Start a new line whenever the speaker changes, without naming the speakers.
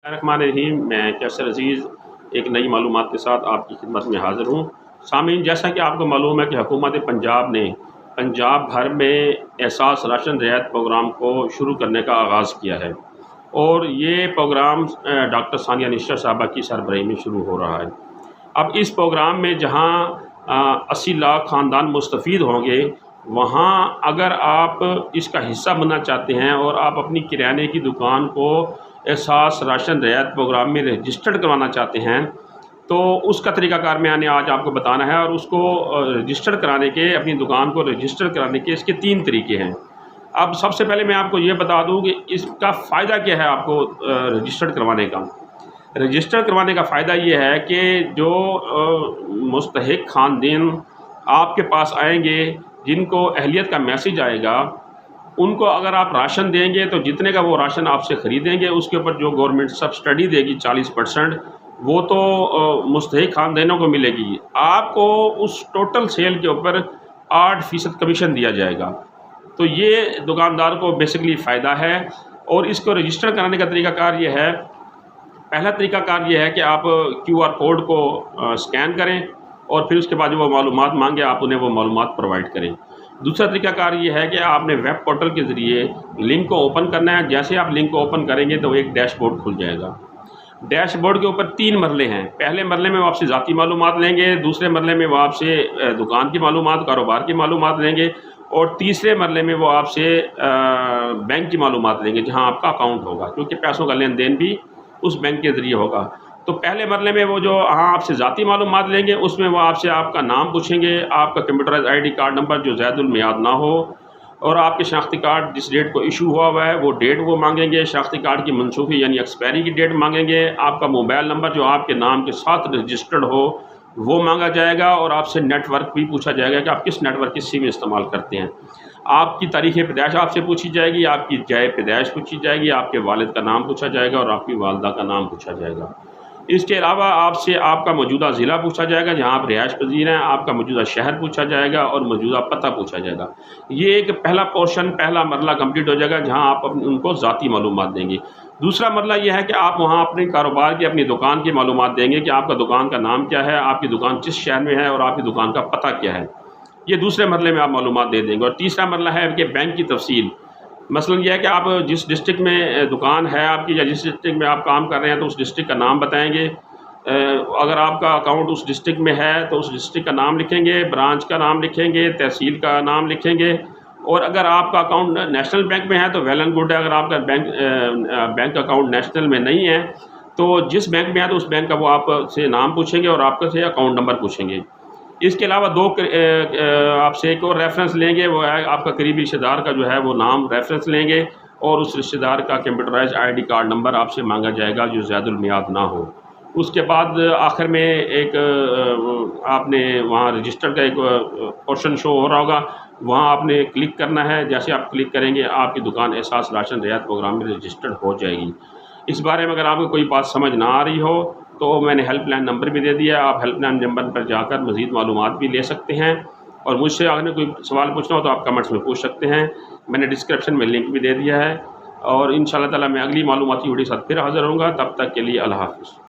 रहमान मैं कैसर अज़ीज़ एक नई मालूमात के साथ आपकी खिदमत में हाज़िर हूँ। सामीन, जैसा कि आपको मालूम है कि हुकूमत पंजाब ने पंजाब भर में एहसास राशन रियायत प्रोग्राम को शुरू करने का आगाज़ किया है और ये प्रोग्राम डॉक्टर सानिया निशा साहबा की सरबराही में शुरू हो रहा है। अब इस प्रोग्राम में जहाँ 80 लाख ख़ानदान मुस्तफ़ीद होंगे, वहाँ अगर आप इसका हिस्सा बनना चाहते हैं और आप अपनी किराने की दुकान को एहसास राशन रियायत प्रोग्राम में रजिस्टर्ड करवाना चाहते हैं, तो उसका तरीक़ाकार मैंने आज आपको बताना है। और उसको रजिस्टर कराने के, अपनी दुकान को रजिस्टर कराने के इसके 3 तरीके हैं। अब सबसे पहले मैं आपको ये बता दूँ कि इसका फ़ायदा क्या है आपको रजिस्टर्ड करवाने का। रजिस्टर करवाने का फ़ायदा ये है कि जो मुस्तहिक़ ख़ानदान आपके पास आएंगे, जिनको अहलियत का मैसेज आएगा, उनको अगर आप राशन देंगे तो जितने का वो राशन आपसे ख़रीदेंगे उसके ऊपर जो गवर्नमेंट सब्सिडी देगी 40%, वो तो मुस्तहिक़ ख़ानदानों को मिलेगी। आपको उस टोटल सेल के ऊपर 8% कमीशन दिया जाएगा। तो ये दुकानदार को बेसिकली फ़ायदा है। और इसको रजिस्टर कराने का तरीक़ाकार ये है, पहला तरीक़ाकार ये है कि आप QR कोड को स्कैन करें और फिर उसके बाद जो वो मालूमात मांगे आप उन्हें वो मालूमात प्रोवाइड करें। दूसरा तरीक़ाकार ये है कि आपने वेब पोर्टल के ज़रिए लिंक को ओपन करना है। जैसे आप लिंक को ओपन करेंगे तो एक डैशबोर्ड खुल जाएगा। डैशबोर्ड के ऊपर 3 मरले हैं। पहले मरले में वो आपसे ज़ाती मालूमात लेंगे, दूसरे मरले में वो आपसे दुकान की मालूमात, कारोबार की मालूमात लेंगे और तीसरे मरले में वो आपसे बैंक की मालूमात लेंगे, जहाँ आपका अकाउंट होगा, क्योंकि पैसों का लेन देन भी उस बैंक के ज़रिए होगा। तो पहले मरले में वो जो आपसे ज़ाती मालूमात लेंगे, उसमें वो आपसे आपका नाम पूछेंगे, आपका कंप्यूटराइज़ ID कार्ड नंबर जो ज़ैदुल मियाद ना हो, और आपके शनाख्ती कार्ड जिस डेट को इशू हुआ है वो डेट वो मांगेंगे। शनाख्ती कार्ड की मनसूखी यानी एक्सपायरी की डेट मांगेंगे। आपका मोबाइल नंबर जो आपके नाम के साथ रजिस्टर्ड हो वो मांगा जाएगा और आपसे नेटवर्क भी पूछा जाएगा कि आप किस नेटवर्क की सिम इस्तेमाल करते हैं। आपकी तारीख़ पैदाइश आपसे पूछी जाएगी, आपकी जय पैदाइश पूछी जाएगी, आपके वालिद का नाम पूछा जाएगा और आपकी वालदा का नाम पूछा जाएगा। इसके अलावा आपसे आपका मौजूदा ज़िला पूछा जाएगा जहाँ आप रिहाइश पज़ीर हैं, आपका मौजूदा शहर पूछा जाएगा और मौजूदा पता पूछा जाएगा। ये एक पहला पोर्शन, पहला मरला कंप्लीट हो जाएगा जहाँ आप उनको ज़ाती मालूमात देंगे। दूसरा मरला ये है कि आप वहाँ अपने कारोबार की, अपनी दुकान की मालूमात देंगे कि आपका दुकान का नाम क्या है, आपकी दुकान किस शहर में है और आपकी दुकान का पता क्या है। ये दूसरे मरले में आप मालूमात दे देंगे। और तीसरा मरला है कि बैंक की तफसील। मसलन ये है कि आप जिस डिस्ट्रिक्ट में दुकान है आपकी या जिस डिस्ट्रिक्ट में आप काम कर रहे हैं तो उस डिस्ट्रिक्ट का नाम बताएंगे। अगर आपका अकाउंट उस डिस्ट्रिक्ट में है तो उस डिस्ट्रिक्ट का नाम लिखेंगे, ब्रांच का नाम लिखेंगे, तहसील का नाम लिखेंगे। और अगर आपका अकाउंट नेशनल बैंक में है तो वेल एंड गुड है। अगर आपका बैंक अकाउंट नेशनल में नहीं है तो जिस बैंक में है तो उस बैंक का वो आपसे नाम पूछेंगे और आपके से अकाउंट नंबर पूछेंगे। इसके अलावा आपसे एक और रेफरेंस लेंगे, वो है आपका करीबी रिश्तेदार का जो है वो नाम रेफरेंस लेंगे और उस रिश्तेदार का कंप्यूटराइज़ ID कार्ड नंबर आपसे मांगा जाएगा जो ज़ैदुल मियाद ना हो। उसके बाद आखिर में एक आपने वहाँ रजिस्टर का एक पोर्शन शो हो रहा होगा, वहाँ आपने क्लिक करना है। जैसे आप क्लिक करेंगे आपकी दुकान एहसास राशन रियायत प्रोग्राम में रजिस्टर्ड हो जाएगी। इस बारे में अगर आपको कोई बात समझ ना आ रही हो तो मैंने हेल्पलाइन नंबर भी दे दिया, आप हेल्पलाइन नंबर पर जाकर मज़ीद मालूमात भी ले सकते हैं। और मुझसे अगर कोई सवाल पूछना हो तो आप कमेंट्स में पूछ सकते हैं। मैंने डिस्क्रिप्शन में लिंक भी दे दिया है। और इंशाअल्लाह ताला मैं अगली मालूमाती वीडियो के साथ फिर हाज़िर होऊंगा। तब तक के लिए अल्लाह हाफ़िज़।